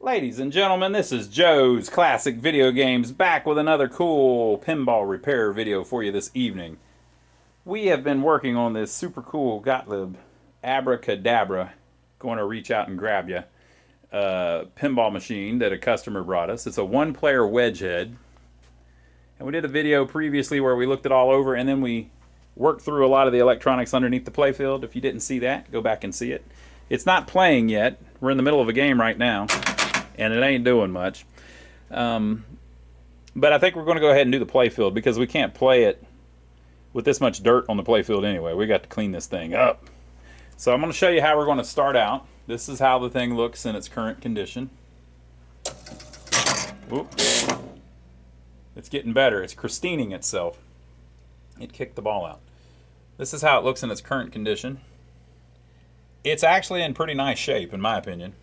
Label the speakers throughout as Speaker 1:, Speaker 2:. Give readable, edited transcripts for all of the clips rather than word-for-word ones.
Speaker 1: Ladies and gentlemen, this is Joe's Classic Video Games back with another cool pinball repair video for you this evening. We have been working on this super cool Gottlieb Abra going to reach out and grab you pinball machine that a customer brought us. It's a one-player wedge head. And we did a video previously where we looked it all over and then we worked through a lot of the electronics underneath the playfield. If you didn't see that, go back and see it. It's not playing yet. We're in the middle of a game right now, and it ain't doing much. But I think we're going to go ahead and do the playfield because we can't play it with this much dirt on the playfield anyway. We got to clean this thing up. So I'm going to show you how we're going to start out. This is how the thing looks in its current condition. Oop. It's getting better. It's christining itself. It kicked the ball out. This is how it looks in its current condition. It's actually in pretty nice shape, in my opinion.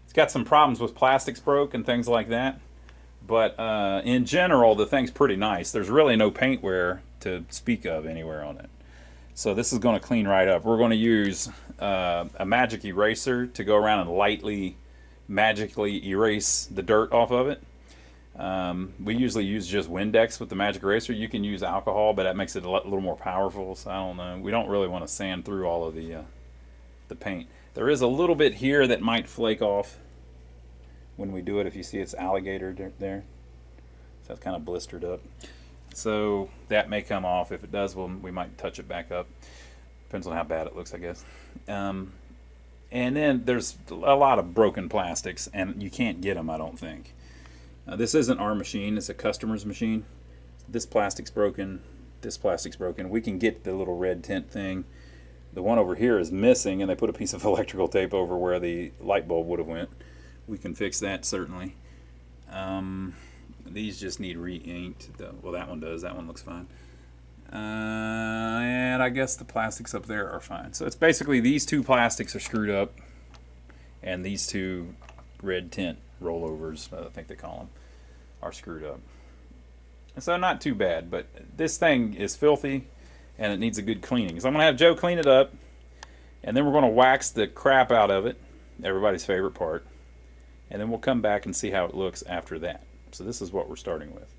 Speaker 1: It's got some problems with plastics broke and things like that. But in general, the thing's pretty nice. There's really no paint wear to speak of anywhere on it. So this is going to clean right up. We're going to use a magic eraser to go around and lightly, magically erase the dirt off of it. We usually use just Windex with the magic eraser. You can use alcohol, but that makes it a little more powerful. So I don't know. We don't really want to sand through all of the paint. There is a little bit here that might flake off when we do it. If you see it's alligator there, so that's kind of blistered up. So that may come off. If it does, we might touch it back up. Depends on how bad it looks, I guess. And then there's a lot of broken plastics, and you can't get them, I don't think. This isn't our machine. It's a customer's machine. This plastic's broken. This plastic's broken. We can get the little red tint thing. The one over here is missing, and they put a piece of electrical tape over where the light bulb would have went. We can fix that, certainly. These just need re-inked. Well, that one does. That one looks fine. And I guess the plastics up there are fine. So it's basically these two plastics are screwed up, and these two red tint rollovers, I think they call them, are screwed up. So not too bad, but this thing is filthy, and it needs a good cleaning. So I'm going to have Joe clean it up, and then we're going to wax the crap out of it, everybody's favorite part, and then we'll come back and see how it looks after that. So this is what we're starting with.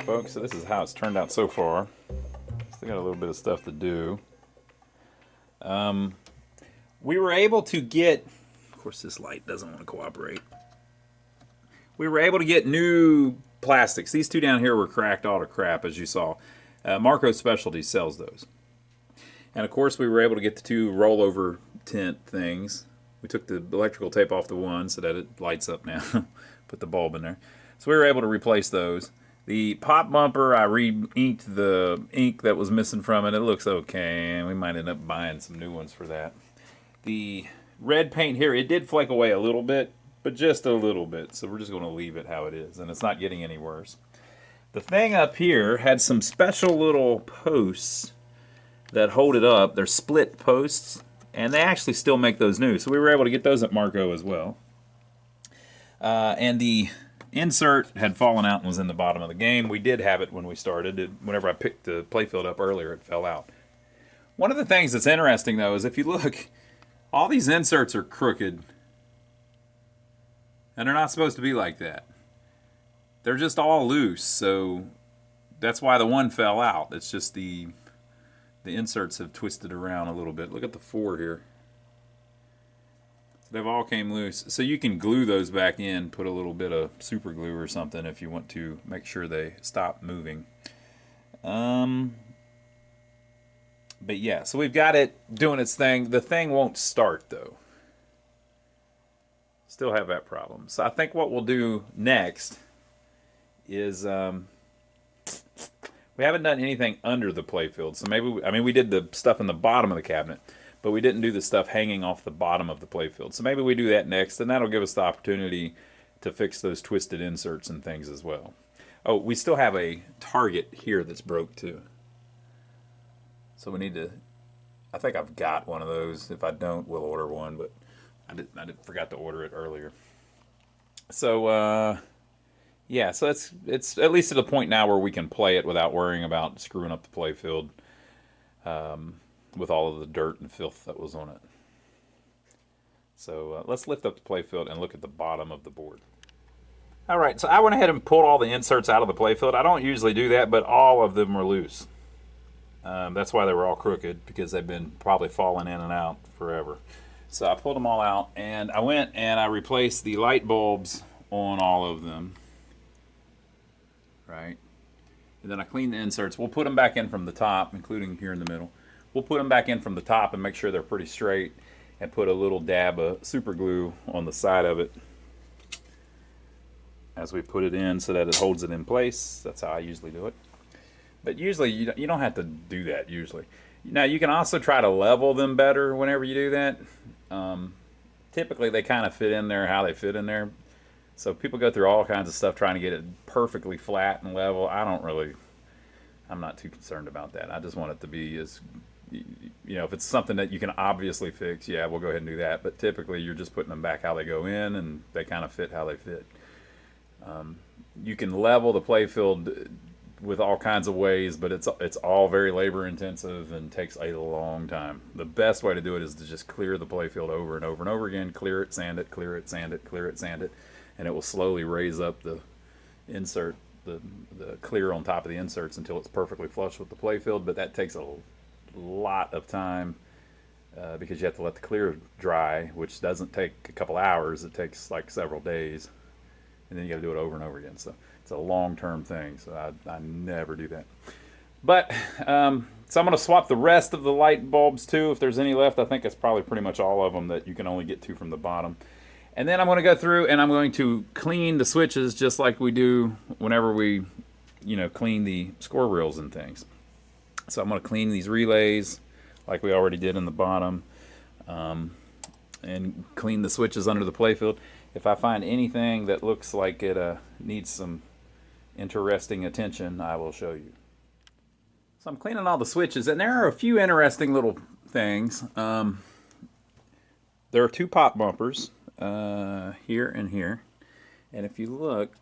Speaker 1: folks, so this is how it's turned out so far. Still got a little bit of stuff to do. We were able to get, of course this light doesn't want to cooperate. We were able to get new plastics. These two down here were cracked all to crap, as you saw. Marco Specialties sells those. And of course we were able to get the two rollover tent things. We took the electrical tape off the one so that it lights up now. Put the bulb in there. So we were able to replace those. The pop bumper, I re-inked the ink that was missing from it. It looks okay, and we might end up buying some new ones for that. The red paint here, it did flake away a little bit, but just a little bit. So we're just going to leave it how it is, and it's not getting any worse. The thing up here had some special little posts that hold it up. They're split posts, and they actually still make those new. So we were able to get those at Marco as well. And the insert had fallen out and was in the bottom of the game. We did have it when we started. Whenever I picked the playfield up earlier, it fell out. One of the things that's interesting, though, is if you look, all these inserts are crooked. And they're not supposed to be like that. They're just all loose, so that's why the one fell out. It's just the inserts have twisted around a little bit. Look at the 4 here. They've all came loose. So you can glue those back in, put a little bit of super glue or something if you want to make sure they stop moving. But yeah, so we've got it doing its thing. The thing won't start though. Still have that problem. So I think what we'll do next is we haven't done anything under the playfield. So maybe, we did the stuff in the bottom of the cabinet, but we didn't do the stuff hanging off the bottom of the playfield. So maybe we do that next, and that'll give us the opportunity to fix those twisted inserts and things as well. Oh, we still have a target here that's broke too. So we need to, I think I've got one of those. If I don't, we'll order one, but I forgot to order it earlier. So, yeah, so it's at least at a point now where we can play it without worrying about screwing up the playfield. With all of the dirt and filth that was on it. So let's lift up the playfield and look at the bottom of the board. All right, so I went ahead and pulled all the inserts out of the playfield. I don't usually do that, but all of them were loose. That's why they were all crooked, because they've been probably falling in and out forever. So I pulled them all out, and I went and I replaced the light bulbs on all of them. Right? And then I cleaned the inserts. We'll put them back in from the top, including here in the middle. We'll put them back in from the top and make sure they're pretty straight, and put a little dab of super glue on the side of it as we put it in so that it holds it in place. That's how I usually do it. But usually you don't have to do that usually. Now you can also try to level them better whenever you do that. Typically they kind of fit in there how they fit in there. So people go through all kinds of stuff trying to get it perfectly flat and level. I'm not too concerned about that. I just want it to be as, if it's something that you can obviously fix, yeah, we'll go ahead and do that. But typically you're just putting them back how they go in, and they kind of fit how they fit. You can level the playfield with all kinds of ways, but it's all very labor intensive and takes a long time. The best way to do it is to just clear the playfield over and over and over again. Clear it, sand it, clear it, sand it, clear it, sand it, and it will slowly raise up the insert, the clear on top of the inserts until it's perfectly flush with the playfield. But that takes a lot of time because you have to let the clear dry, which doesn't take a couple hours. It takes like several days, and then you got to do it over and over again. So it's a long-term thing, so I never do that. But so I'm going to swap the rest of the light bulbs too, if there's any left. I think it's probably pretty much all of them that you can only get to from the bottom. And then I'm going to go through and I'm going to clean the switches just like we do whenever we, clean the score reels and things. So I'm going to clean these relays like we already did in the bottom, and clean the switches under the playfield. If I find anything that looks like it needs some interesting attention, I will show you. So I'm cleaning all the switches, and there are a few interesting little things. There are 2 pop bumpers here and here, and if you look,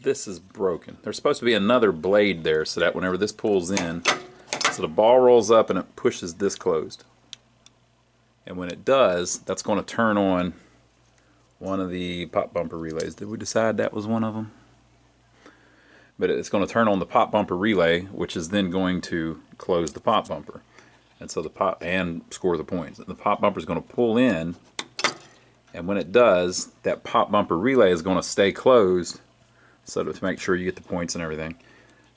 Speaker 1: this is broken. There's supposed to be another blade there so that whenever this pulls in, so the ball rolls up and it pushes this closed. And when it does, that's going to turn on one of the pop bumper relays. Did we decide that was one of them? but it's going to turn on the pop bumper relay, which is then going to close the pop bumper. And so the pop, and score the points. The pop bumper is going to pull in, and when it does, that pop bumper relay is going to stay closed, so to make sure you get the points and everything,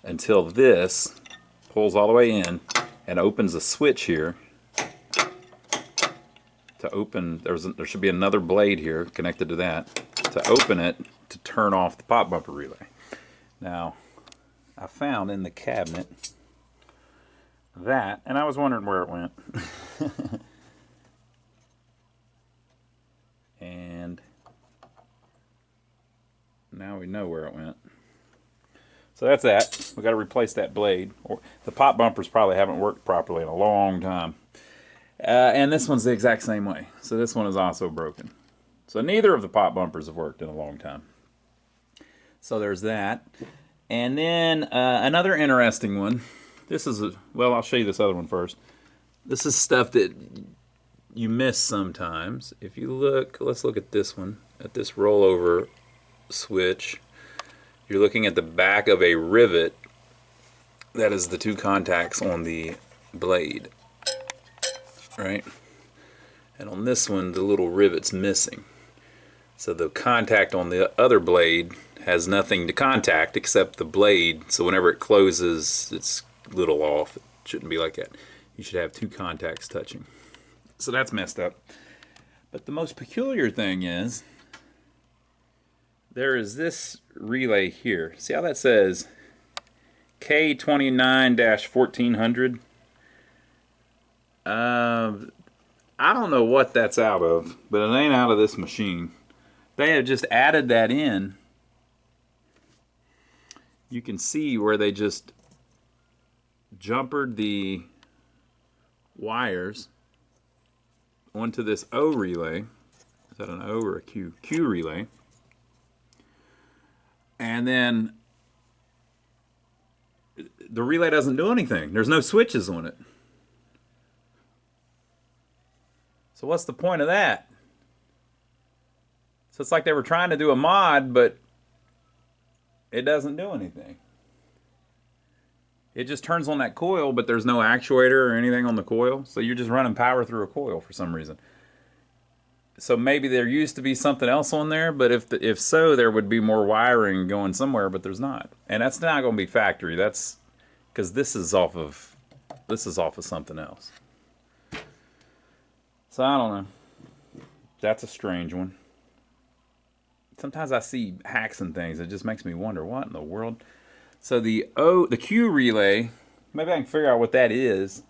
Speaker 1: until this pulls all the way in and opens a switch here to open. There should be another blade here connected to that to open it to turn off the pop bumper relay. Now, I found in the cabinet that, and I was wondering where it went. And now we know where it went. So that's that. We got to replace that blade. Or the pop bumpers probably haven't worked properly in a long time. And this one's the exact same way. So this one is also broken. So neither of the pop bumpers have worked in a long time. So there's that. And then another interesting one. This is, well, I'll show you this other one first. This is stuff that you miss sometimes. If you look, let's look at this one, at this rollover switch. You're looking at the back of a rivet. That is the two contacts on the blade, right? And on this one, the little rivet's missing. So the contact on the other blade has nothing to contact except the blade. So whenever it closes, it's a little off. It shouldn't be like that. You should have two contacts touching. So that's messed up. But the most peculiar thing is, there is this relay here. See how that says K29-1400? I don't know what that's out of, but it ain't out of this machine. They have just added that in. You can see where they just jumpered the wires onto this O relay. Is that an O or a Q? Q relay. And then the relay doesn't do anything. There's no switches on it. So what's the point of that? So it's like they were trying to do a mod, but it doesn't do anything. It just turns on that coil, but there's no actuator or anything on the coil. So you're just running power through a coil for some reason. So maybe there used to be something else on there, but if so, there would be more wiring going somewhere, but there's not. And that's not going to be factory. That's because this is off of something else. So I don't know. That's a strange one. Sometimes I see hacks and things. It just makes me wonder, what in the world? So the Q relay, maybe I can figure out what that is,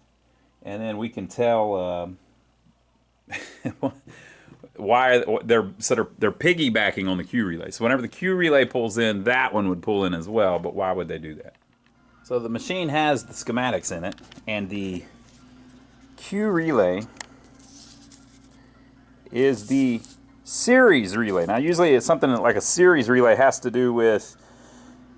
Speaker 1: and then we can tell why they're piggybacking on the Q relay. So whenever the Q relay pulls in, that one would pull in as well, but why would they do that? So the machine has the schematics in it, and the Q relay is the series relay. Now usually it's something like a series relay has to do with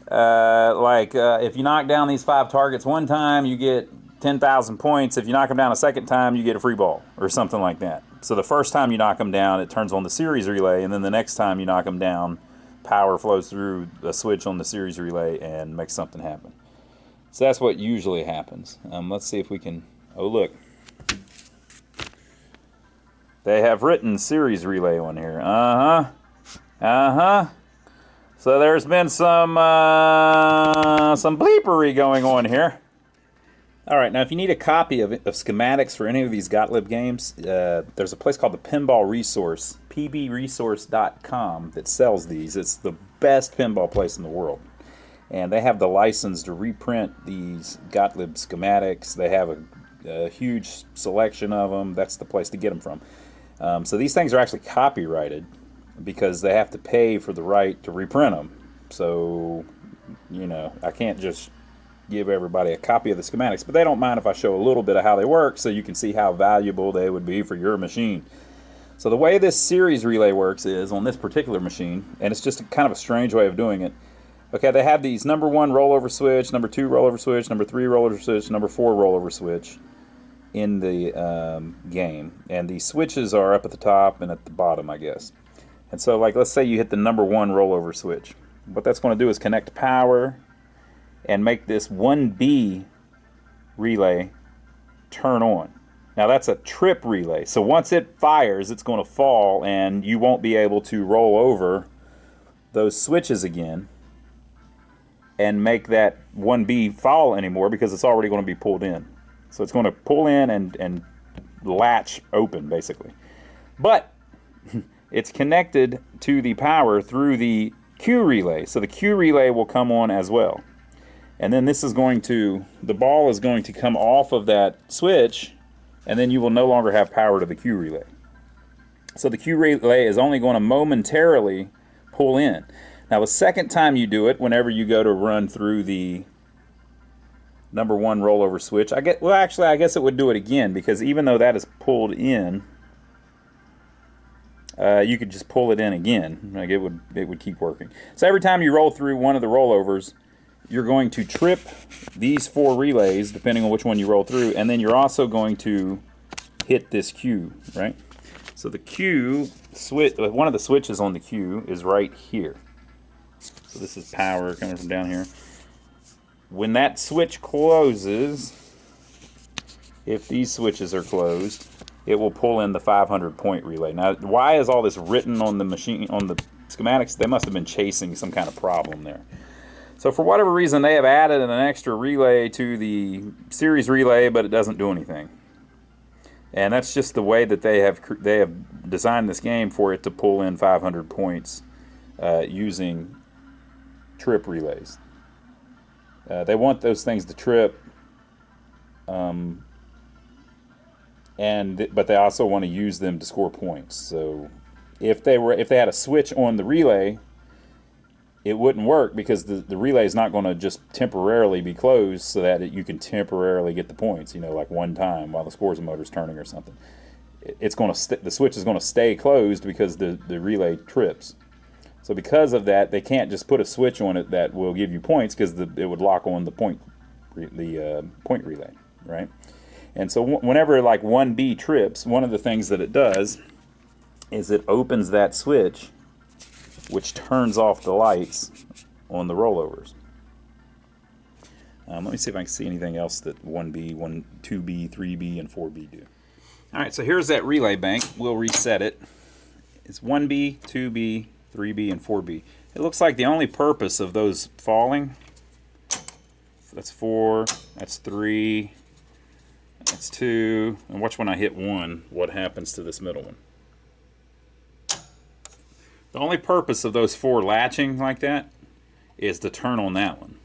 Speaker 1: if you knock down these 5 targets one time, you get 10,000 points. If you knock them down a second time, you get a free ball or something like that. So the first time you knock them down, it turns on the series relay, and then the next time you knock them down, power flows through a switch on the series relay and makes something happen. So that's what usually happens. Let's see if we can, oh look. They have written series relay on here. So there's been some bleepery going on here. All right, now if you need a copy of schematics for any of these Gottlieb games, there's a place called the Pinball Resource, pbresource.com, that sells these. It's the best pinball place in the world. And they have the license to reprint these Gottlieb schematics. They have a huge selection of them. That's the place to get them from. So these things are actually copyrighted because they have to pay for the right to reprint them. So, you know, I can't just give everybody a copy of the schematics, but they don't mind if I show a little bit of how they work so you can see how valuable they would be for your machine. So the way this series relay works is on this particular machine, and it's just kind of a strange way of doing it. Okay, they have these number 1 rollover switch, number 2 rollover switch, number 3 rollover switch, number 4 rollover switch in the game. And the switches are up at the top and at the bottom, I guess. And so, like, let's say you hit the number 1 rollover switch. What that's going to do is connect power and make this 1B relay turn on. Now that's a trip relay, so once it fires, it's going to fall, and you won't be able to roll over those switches again and make that 1B fall anymore because it's already going to be pulled in. So it's going to pull in and latch open, basically. But it's connected to the power through the Q relay, so the Q relay will come on as well. And then this is going to, the ball is going to come off of that switch, and then you will no longer have power to the Q relay. So the Q relay is only going to momentarily pull in. Now the second time you do it, whenever you go to run through the number 1 rollover switch, I guess it would do it again, because even though that is pulled in, you could just pull it in again. Like it would keep working. So every time you roll through one of the rollovers, you're going to trip these 4 relays, depending on which one you roll through, and then you're also going to hit this Q, right? So the Q switch, one of the switches on the Q is right here. So this is power coming from down here. When that switch closes, if these switches are closed, it will pull in the 500-point relay. Now, why is all this written on the machine, on the schematics? They must have been chasing some kind of problem there. So for whatever reason, they have added an extra relay to the series relay, but it doesn't do anything. And that's just the way that they have designed this game for it to pull in 500 points using trip relays. They want those things to trip, but they also want to use them to score points. So if they had a switch on the relay, it wouldn't work because the relay is not going to just temporarily be closed so that you can temporarily get the points, like one time while the scores motor's turning or something. It's going to the switch is going to stay closed because the relay trips. So because of that, they can't just put a switch on it that will give you points because it would lock on the point relay, right? And so whenever like 1B trips, one of the things that it does is it opens that switch, which turns off the lights on the rollovers. Let me see if I can see anything else that 1B, 2B, 3B, and 4B do. All right, so here's that relay bank. We'll reset it. It's 1B, 2B, 3B, and 4B. It looks like the only purpose of those falling, that's 4, that's 3, that's 2, and watch when I hit 1, what happens to this middle one. The only purpose of those 4 latching like that is to turn on that one.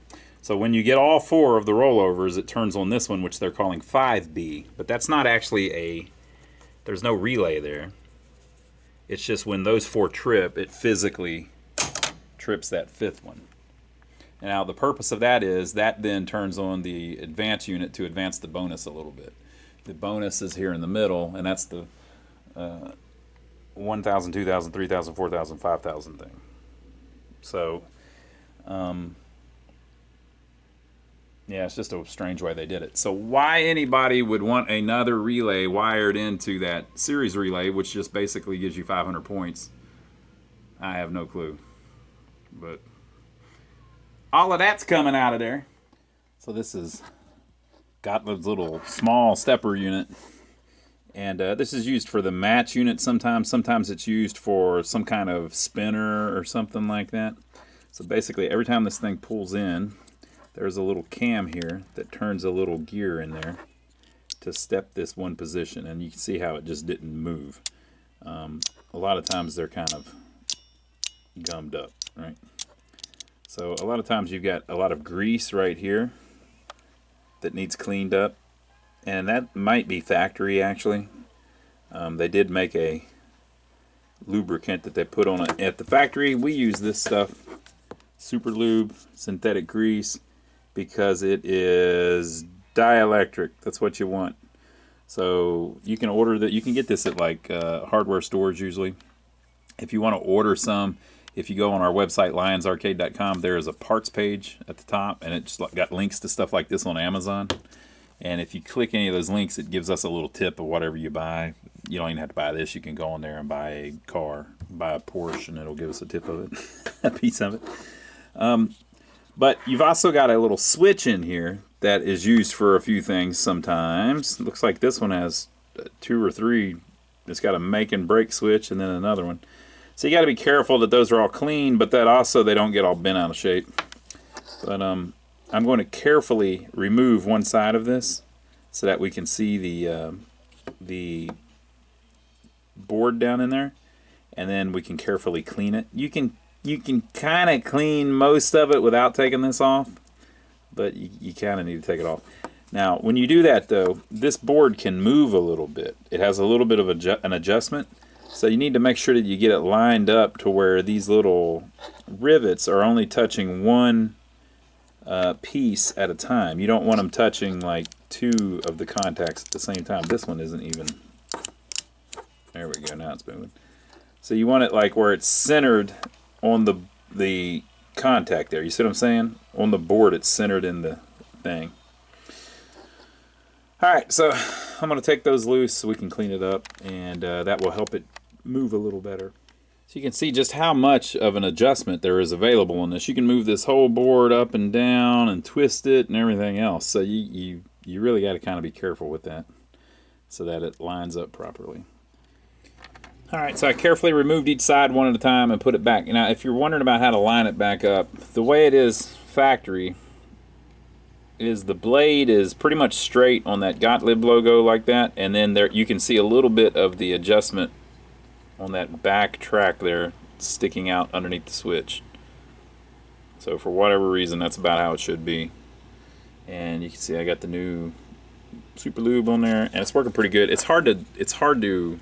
Speaker 1: So when you get all 4 of the rollovers, it turns on this one, which they're calling 5B. But that's not actually there's no relay there. It's just when those 4 trip, it physically trips that 5th one. Now the purpose of that is that then turns on the advance unit to advance the bonus a little bit. The bonus is here in the middle, and that's the 1,000, 2,000, 3,000, 4,000, 5,000 thing. So, yeah, it's just a strange way they did it. So why anybody would want another relay wired into that series relay, which just basically gives you 500 points, I have no clue. But all of that's coming out of there. So this is Gottlieb's little small stepper unit. And this is used for the match unit sometimes. Sometimes it's used for some kind of spinner or something like that. So basically every time this thing pulls in, there's a little cam here that turns a little gear in there to step this one position. And you can see how it just didn't move. A lot of times they're kind of gummed up, right? So a lot of times you've got a lot of grease right here that needs cleaned up. And that might be factory, actually. They did make a lubricant that they put on it. At the factory, we use this stuff, Super Lube, synthetic grease, because it is dielectric. That's what you want. So you can order that. You can get this at like hardware stores usually. If you want to order some, if you go on our website, lionsarcade.com, there is a parts page at the top, and it's got links to stuff like this on Amazon. And if you click any of those links, it gives us a little tip of whatever you buy. You don't even have to buy this. You can go on there and buy a car, buy a Porsche, and it'll give us a tip of it, a piece of it. But you've also got a little switch in here that is used for a few things sometimes. It looks like this one has 2 or 3. It's got a make and break switch and then another one. So you got to be careful that those are all clean, but that also they don't get all bent out of shape. But I'm going to carefully remove one side of this so that we can see the board down in there, and then we can carefully clean it. You can kind of clean most of it without taking this off, but you kind of need to take it off. Now, when you do that, though, this board can move a little bit. It has a little bit of an adjustment, so you need to make sure that you get it lined up to where these little rivets are only touching one piece at a time. You don't want them touching like 2 of the contacts at the same time. This one isn't even. There we go. Now it's moving. So you want it like where it's centered on the contact there. You see what I'm saying? On the board, it's centered in the thing. All right, so I'm going to take those loose so we can clean it up, and that will help it move a little better. So you can see just how much of an adjustment there is available in this. You can move this whole board up and down and twist it and everything else. So you really got to kind of be careful with that so that it lines up properly. All right, so I carefully removed each side one at a time and put it back. Now, if you're wondering about how to line it back up, the way it is factory is the blade is pretty much straight on that Gottlieb logo like that, and then there you can see a little bit of the adjustment on that back track there sticking out underneath the switch. So for whatever reason, that's about how it should be. And you can see I got the new Super Lube on there, and it's working pretty good. It's hard to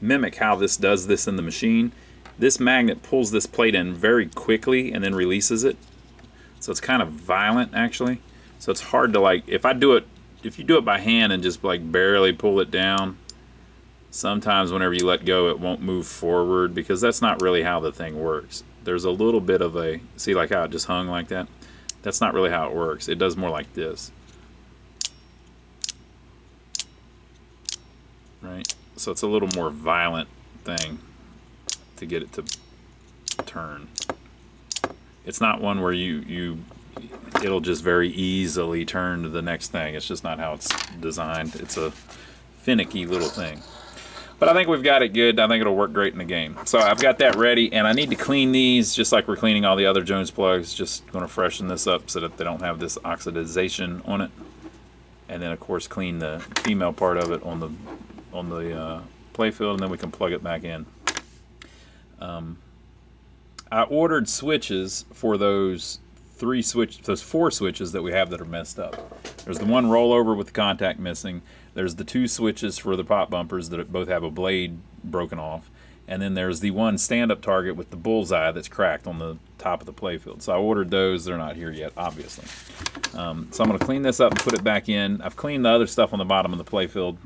Speaker 1: mimic how this does this in the machine. This magnet pulls this plate in very quickly and then releases it. So it's kind of violent actually. So it's hard to like, if you do it by hand and just like barely pull it down, sometimes whenever you let go it won't move forward because that's not really how the thing works. There's a little bit of a, see like how it just hung like that? That's not really how it works. It does more like this. Right? So it's a little more violent thing to get it to turn. It's not one where it'll just very easily turn to the next thing. It's just not how it's designed. It's a finicky little thing. But I think we've got it good. I think it'll work great in the game. So I've got that ready, and I need to clean these just like we're cleaning all the other Jones plugs. Just going to freshen this up so that they don't have this oxidization on it. And then, of course, clean the female part of it on the playfield, and then we can plug it back in. I ordered switches for those 4 switches that we have that are messed up. There's the one rollover with the contact missing. There's the 2 switches for the pop bumpers that both have a blade broken off. And then there's the one stand-up target with the bullseye that's cracked on the top of the playfield. So I ordered those. They're not here yet, obviously. So I'm going to clean this up and put it back in. I've cleaned the other stuff on the bottom of the playfield.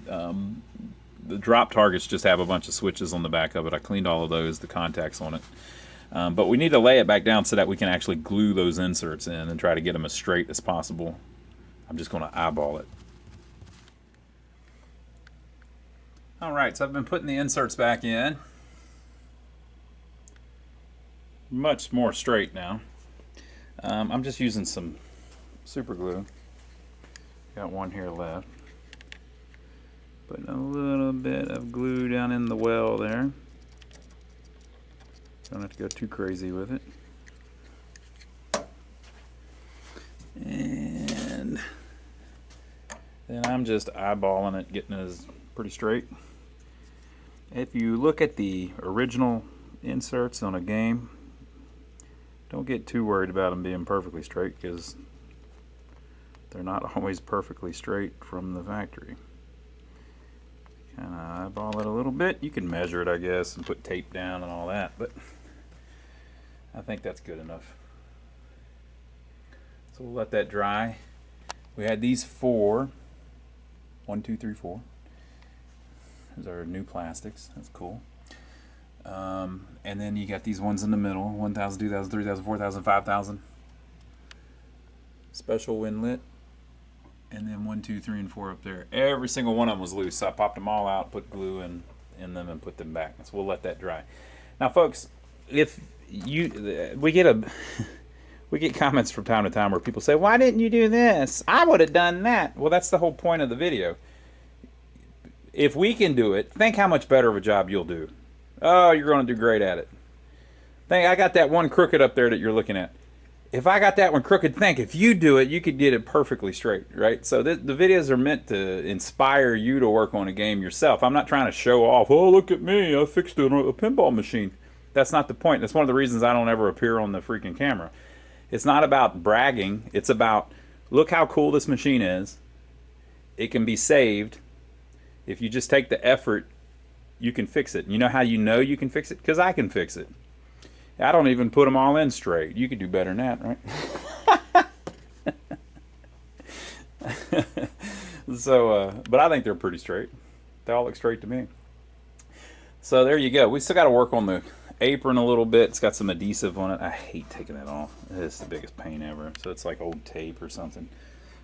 Speaker 1: The drop targets just have a bunch of switches on the back of it. I cleaned all of those, the contacts on it. But we need to lay it back down so that we can actually glue those inserts in and try to get them as straight as possible. I'm just going to eyeball it. Alright, so I've been putting the inserts back in. Much more straight now. I'm just using some super glue. Got one here left. Putting a little bit of glue down in the well there. Don't have to go too crazy with it. And then I'm just eyeballing it, getting it pretty straight. If you look at the original inserts on a game, don't get too worried about them being perfectly straight because they're not always perfectly straight from the factory. Kind of eyeball it a little bit. You can measure it, I guess, and put tape down and all that, but I think that's good enough. So we'll let that dry. We had these 4. 1, 2, 3, 4. Those are new plastics. That's cool. And then you got these ones in the middle. 1,000, 2,000, 3,000, 4,000, 5,000. Special windlet. And then 1, 2, 3, and 4 up there. Every single one of them was loose. So I popped them all out, put glue in them, and put them back. So we'll let that dry. Now, folks, if we get We get comments from time to time where people say, why didn't you do this? I would have done that. Well, that's the whole point of the video. If we can do it, think how much better of a job you'll do. Oh, you're going to do great at it. Think, I got that one crooked up there that you're looking at. If I got that one crooked, think if you do it, you could get it perfectly straight, right? So the videos are meant to inspire you to work on a game yourself. I'm not trying to show off, oh, look at me, I fixed a pinball machine. That's not the point. That's one of the reasons I don't ever appear on the freaking camera. It's not about bragging. It's about, look how cool this machine is. It can be saved. If you just take the effort, you can fix it. You know how you know you can fix it? Because I can fix it. I don't even put them all in straight. You could do better than that, right? So, but I think they're pretty straight. They all look straight to me. So there you go. We still got to work on the apron a little bit. It's got some adhesive on it. I hate taking it off. It's the biggest pain ever. So it's like old tape or something.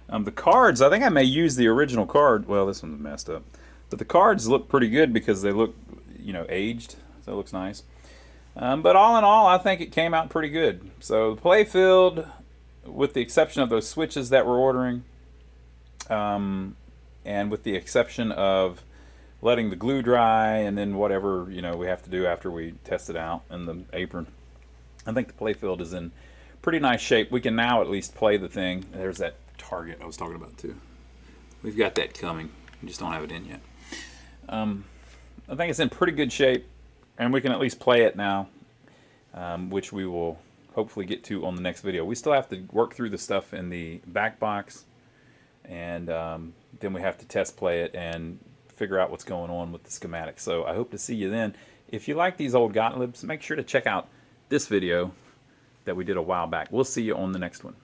Speaker 1: The cards, I think I may use the original card. Well, this one's messed up. But the cards look pretty good because they look, you know, aged. So it looks nice. But all in all, I think it came out pretty good. So the playfield, with the exception of those switches that we're ordering, and with the exception of letting the glue dry and then whatever, you know, we have to do after we test it out in the apron, I think the playfield is in pretty nice shape. We can now at least play the thing. There's that target I was talking about too. We've got that coming. We just don't have it in yet. I think it's in pretty good shape. And we can at least play it now, which we will hopefully get to on the next video. We still have to work through the stuff in the back box, and then we have to test play it and figure out what's going on with the schematics. So I hope to see you then. If you like these old Gottliebs, make sure to check out this video that we did a while back. We'll see you on the next one.